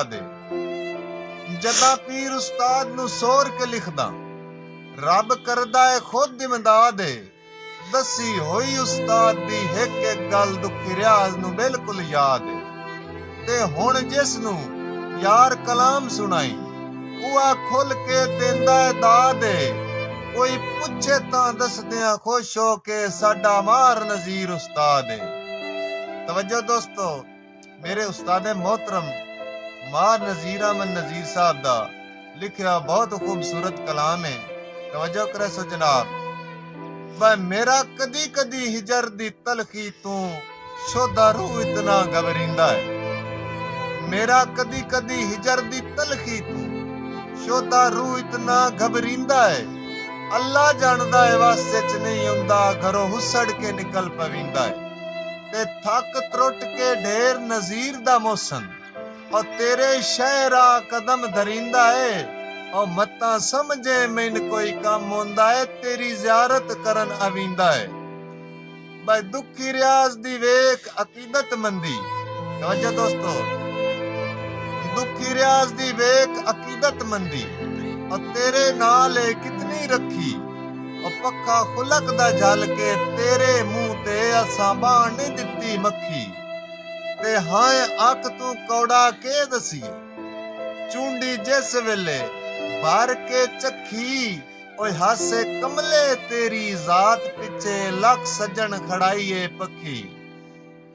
ਦੇ ਜਦਾਂ ਪੀਰ ਉਸਤਾਦ ਨੂੰ ਸੋਰ ਕੇ ਲਿਖਦਾ ਰੱਬ ਕਰਦਾ ਏ ਖੁਦ ਇਮਦਾਦ ਏ ਦਸੀ ਹੋਈ ਉਸਤਾਦ ਦੀ ਇੱਕ ਗੱਲ ਦੁਖੀ ਰਿਆਜ਼ ਨੂੰ ਬਿਲਕੁਲ ਯਾਦ ਏ ਤੇ ਹੁਣ ਜਿਸ ਨੂੰ ਯਾਰ ਕਲਾਮ ਸੁਣਾਈ ਉਹ ਖੁੱਲ ਕੇ ਦਿੰਦਾ ਏ ਦਾਦ ਏ ਕੋਈ ਪੁੱਛੇ ਤਾਂ ਦੱਸਦਿਆਂ ਖੁਸ਼ ਹੋ ਕੇ ਸਾਡਾ ਮਾਰ ਨਜ਼ੀਰ ਉਸਤਾਦ ਏ। तवज्जो दोस्तों, मेरे उस्ताद मोहतरम मार नज़ीर अहमद नज़ीर साहब दा लिखिया बहुत खूबसूरत कलाम है। तवज्जो करे सो जनाब। वह मेरा कदी कदी हिजर दी तलखी तू शोदा रूह इतना घबरिंदा है। मेरा कदी कदी हिजर दी तलखी तू शोदा रूह इतना घबरिंदा है। अल्लाह जानदा है वास्ते च नहीं हुंदा घरों हुसड़ के निकल पविंदा है ते थक त्रुट के ढेर नजीर दा मौसम और तेरे शहरा कदम धरिंदा है और मत्ता समझे मैन कोई काम होंदा है तेरी ज़ियारत करन अविंदा है। भाई दुखी रियाज दी वेख अकीदत मंदी। तवज्जो दोस्तों, दुखी रियाज दी वेख अकीदत मंदी और तेरे नाल कितनी रखी और पक्का खुलक दा झल के तेरे मुंह ते असां बाण नहीं दित्ती मक्खी ते हाय अख तू कौड़ा के दसीए चूंडी जिस वेले भर के चखी ओए हासे कमले तेरी जात पिछे लख सजन खड़ाईए पखी।